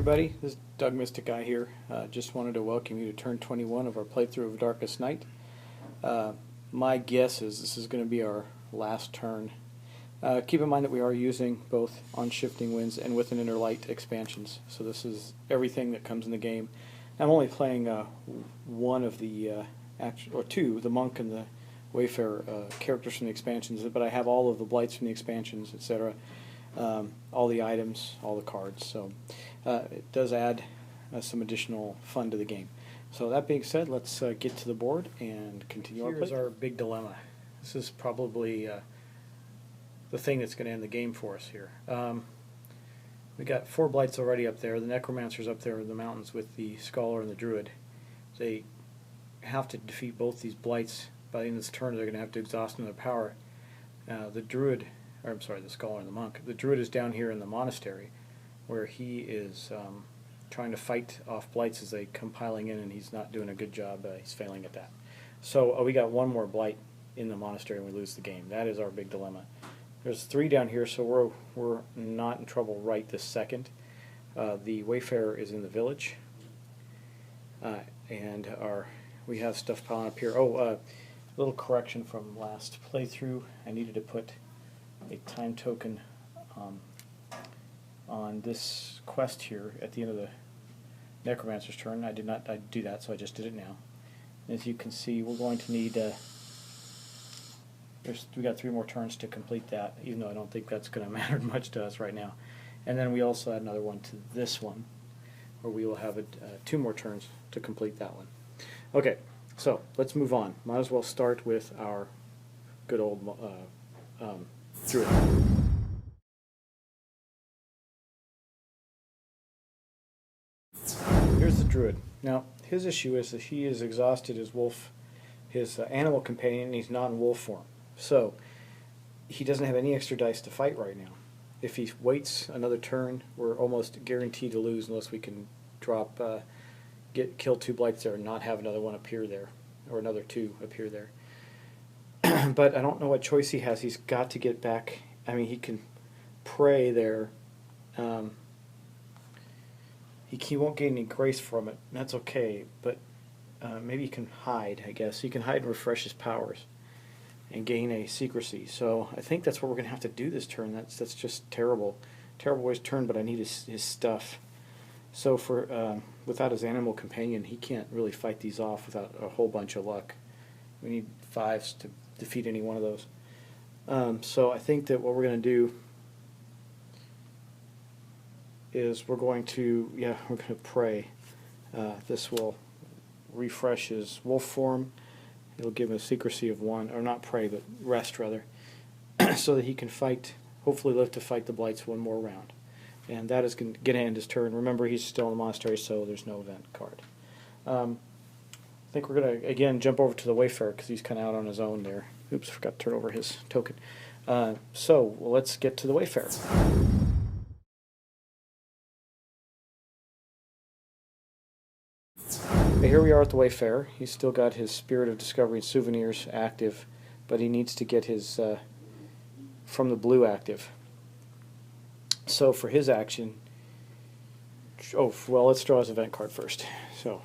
everybody, this is Doug Mystic Guy here. Just wanted to welcome you to turn 21 of our playthrough of Darkest Night. My guess is this is going to be our last turn. Keep in mind that we are using both On Shifting Winds and With an Inner Light expansions, so this is everything that comes in the game. I'm only playing one of the, two, the Monk and the Wayfarer characters from the expansions, but I have all of the blights from the expansions, etc. All the items, all the cards, so it does add some additional fun to the game. So that being said, let's get to the board and continue our play. Here's our big dilemma. This is probably the thing that's going to end the game for us here. We got 4 blights already up there. The Necromancer's up there in the mountains with the Scholar and the Druid. They have to defeat both these blights by the end of this turn. They're going to have to exhaust their power. The Druid, or I'm sorry, the Scholar and the Monk. The Druid is down here in the monastery, where he is trying to fight off blights as they come piling in, and he's not doing a good job. He's failing at that. So we got one more blight in the monastery and we lose the game. That is our big dilemma. There's 3 down here, so we're not in trouble right this second. The Wayfarer is in the village, and we have stuff piling up here. A little correction from last playthrough. I needed to put a time token on this quest here at the end of the Necromancer's turn. I did not do that, so I just did it now. And as you can see, we're going to need we got 3 more turns to complete that, even though I don't think that's going to matter much to us right now. And then we also add another one to this one, where we will have 2 more turns to complete that one. Okay, so let's move on. Might as well start with our good old Druid. Here's the Druid. Now, his issue is that he is exhausted his animal companion, and he's not in wolf form. So, he doesn't have any extra dice to fight right now. If he waits another turn, we're almost guaranteed to lose unless we can kill 2 blights there and not have another one appear there, or another 2 appear there. But I don't know what choice he has. He's got to get back. I mean, he can pray there. He won't gain any grace from it, and that's okay, but maybe he can hide, I guess. He can hide and refresh his powers and gain a secrecy. So I think that's what we're going to have to do this turn. That's just terrible. Terrible way to turn, but I need his stuff. So without his animal companion, he can't really fight these off without a whole bunch of luck. We need 5s to defeat any one of those. So I think that what we're going to do is we're going to pray. This will refresh his wolf form. It'll give him a secrecy of 1, or not pray, but rest rather, so that he can fight, hopefully live to fight the blights 1 more round. And that is going to end his turn. Remember, he's still in the monastery, so there's no event card. I think we're going to, again, jump over to the Wayfarer, because he's kind of out on his own there. Oops, I forgot to turn over his token. So let's get to the Wayfarer. Here we are at the Wayfarer. He's still got his Spirit of Discovery and Souvenirs active, but he needs to get his from the blue active. So for his action, let's draw his event card first. So,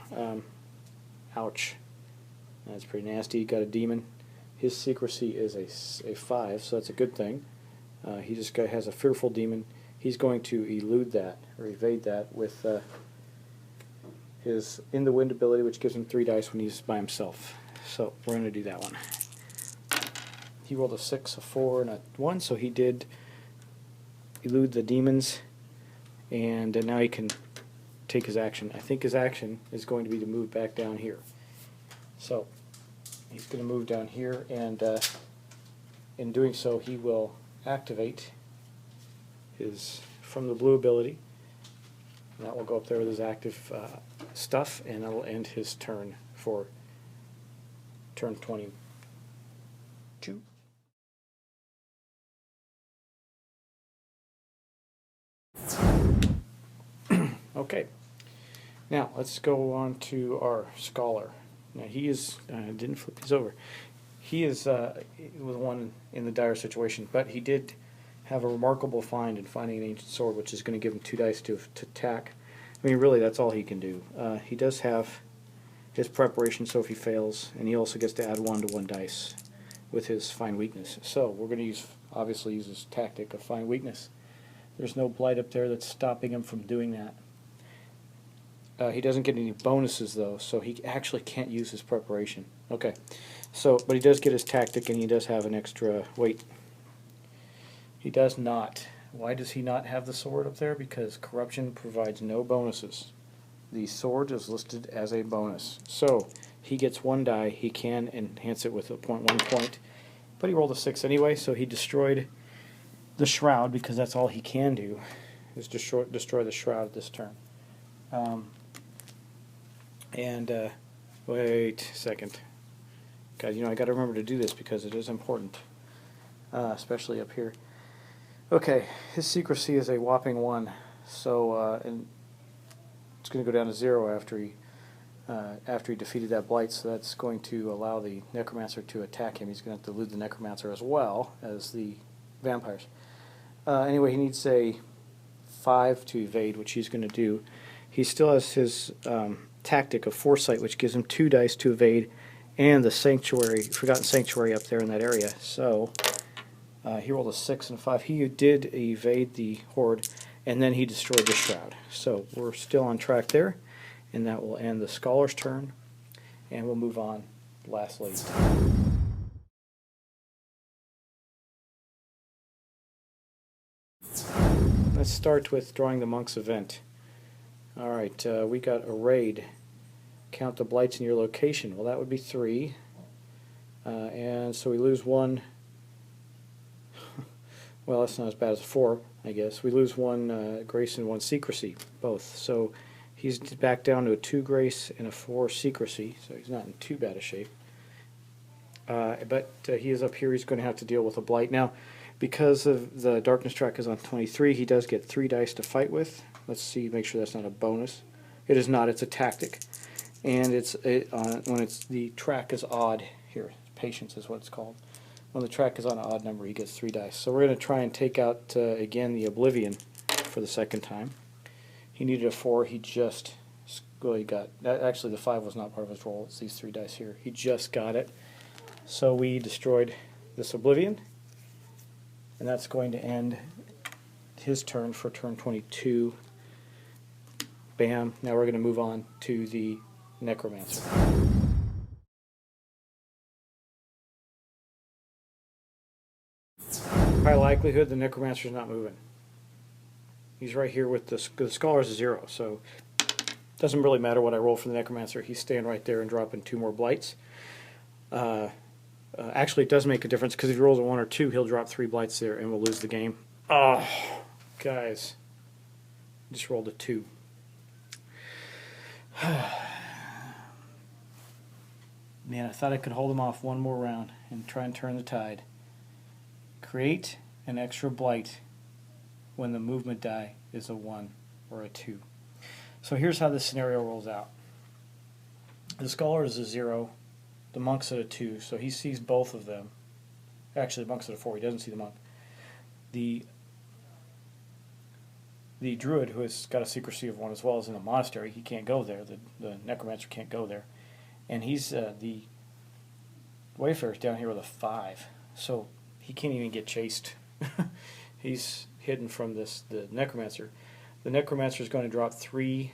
ouch. That's pretty nasty. Got a demon. His secrecy is a 5, so that's a good thing. He just has a fearful demon. He's going to elude that, or evade that, with his In the Wind ability, which gives him 3 dice when he's by himself. So we're going to do that one. He rolled a 6, a 4, and a 1, so he did elude the demons, and now he can take his action. I think his action is going to be to move back down here. So he's going to move down here, and in doing so he will activate his From the Blue ability. And that will go up there with his active stuff, and that will end his turn for turn 22. Okay, now let's go on to our Scholar. Now he is, didn't flip these over, he is was one in the dire situation, but he did have a remarkable find in finding an ancient sword, which is going to give him 2 dice to attack. I mean, really, that's all he can do. He does have his preparation, so if he fails, and he also gets to add 1 to 1 dice with his fine weakness. So we're going to obviously use his tactic of fine weakness. There's no blight up there that's stopping him from doing that. He doesn't get any bonuses though, so he actually can't use his preparation. Okay, but he does get his tactic, and he does have an extra weight. He does not. Why does he not have the sword up there? Because corruption provides no bonuses. The sword is listed as a bonus. So he gets 1 die. He can enhance it with a 1 point, but he rolled a 6 anyway, so he destroyed the shroud, because that's all he can do, is destroy the shroud this turn. Wait a second. God, I got to remember to do this because it is important, especially up here. Okay, his secrecy is a whopping 1, so and it's going to go down to 0 after he defeated that blight. So that's going to allow the Necromancer to attack him. He's going to have to elude the Necromancer as well as the vampires. Anyway, he needs a 5 to evade, which he's going to do. He still has his tactic of foresight, which gives him 2 dice to evade, and the sanctuary, forgotten sanctuary up there in that area. So he rolled a 6 and a 5. He did evade the horde, and then he destroyed the shroud. So we're still on track there, and that will end the scholar's turn, and we'll move on lastly. Let's start with drawing the monk's event. Alright, we got a raid. Count the blights in your location. Well, that would be 3. And so we lose 1. Well, that's not as bad as 4, I guess. We lose 1 grace and 1 secrecy, both. So he's back down to a 2 grace and a 4 secrecy, so he's not in too bad a shape. But he is up here. He's going to have to deal with a blight. Now, because of the darkness track is on 23, he does get 3 dice to fight with. Let's see, make sure that's not a bonus. It is not. It's a tactic, and when the track is odd. Here, patience is what it's called. When the track is on an odd number, he gets 3 dice. So we're going to try and take out again the Oblivion for the second time. He needed a 4. He got. Actually, the 5 was not part of his roll. It's these 3 dice here. He just got it. So we destroyed this Oblivion. And that's going to end his turn for turn 22. Bam. Now we're going to move on to the Necromancer. High likelihood the Necromancer's not moving. He's right here with the Scholar's a 0, so it doesn't really matter what I roll for the Necromancer. He's staying right there and dropping 2 more blights. Actually, it does make a difference, because if he rolls a 1 or 2, he'll drop 3 blights there, and we'll lose the game. Oh, guys. Just rolled a 2. Man, I thought I could hold him off 1 more round and try and turn the tide. Create an extra blight when the movement die is a 1 or a 2. So here's how this scenario rolls out. The Scholar is a 0. The monk's at a 2, so he sees both of them. Actually, the monk's at a 4. He doesn't see the monk. The Druid, who has got a secrecy of 1 as well, is in the monastery. He can't go there. The Necromancer can't go there. And he's the Wayfarer's down here with a 5. So he can't even get chased. He's hidden from the Necromancer. The Necromancer is going to drop 3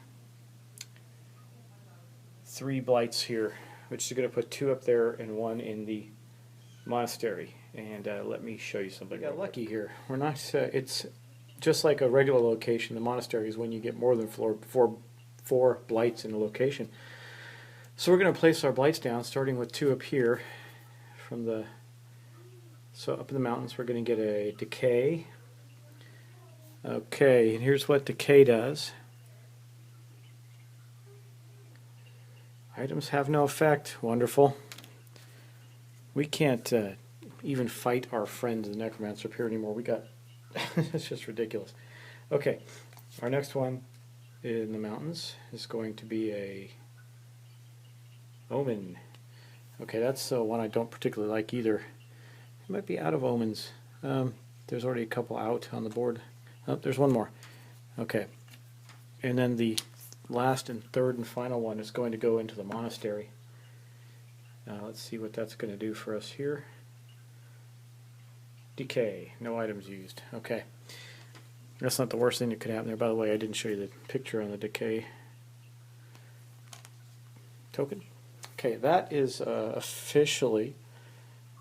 blights here, which is going to put 2 up there and 1 in the monastery. And let me show you something. We got lucky here. We're not. It's just like a regular location. The monastery is when you get more than 4 blights in a location. So we're going to place our blights down, starting with 2 up here. So up in the mountains, we're going to get a decay. Okay, and here's what decay does. Items have no effect. Wonderful. We can't even fight our friend the Necromancer up here anymore. It's just ridiculous. Okay, our next one in the mountains is going to be a Omen. Okay, that's one I don't particularly like either. It might be out of omens. There's already a couple out on the board. Oh, there's one more. Okay, and then the last and third and final one is going to go into the monastery. Let's see what that's going to do for us here. Decay, no items used. Okay. That's not the worst thing that could happen there. By the way, I didn't show you the picture on the decay token. Okay, that is officially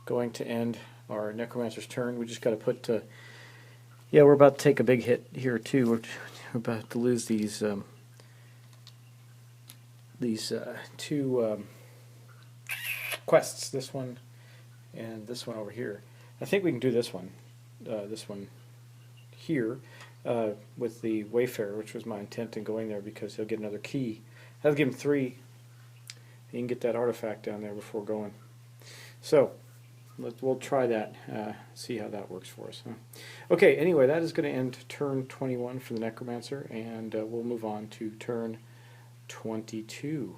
going to end our Necromancer's turn. We just got to put... yeah, we're about to take a big hit here, too. We're about to lose these two quests, this one and this one over here. I think we can do this one here with the Wayfarer, which was my intent in going there, because he'll get another key. I'll give him 3. He can get that artifact down there before going. So we'll try that, see how that works for us. Huh? Okay, anyway, that is going to end turn 21 for the Necromancer, and we'll move on to turn 22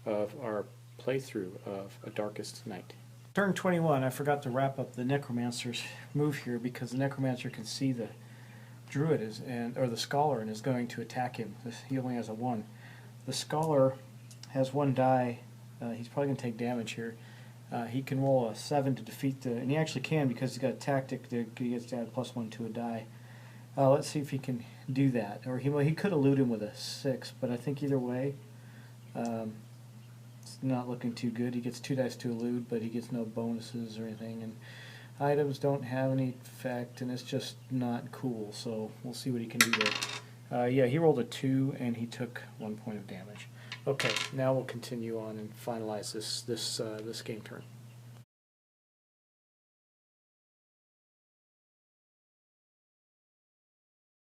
of our playthrough of A Darkest Night. Turn 21, I forgot to wrap up the Necromancer's move here, because the Necromancer can see the Druid or the Scholar, and is going to attack him. He only has a 1. The Scholar has 1 die. He's probably going to take damage here. He can roll a 7 to defeat and he actually can, because he's got a tactic that he gets to add +1 to a die. Let's see if he can do that. Or he could elude him with a 6, but I think either way, it's not looking too good. He gets 2 dice to elude, but he gets no bonuses or anything, and items don't have any effect, and it's just not cool. So we'll see what he can do there. Yeah, he rolled a 2, and he took 1 point of damage. Okay, now we'll continue on and finalize this game turn.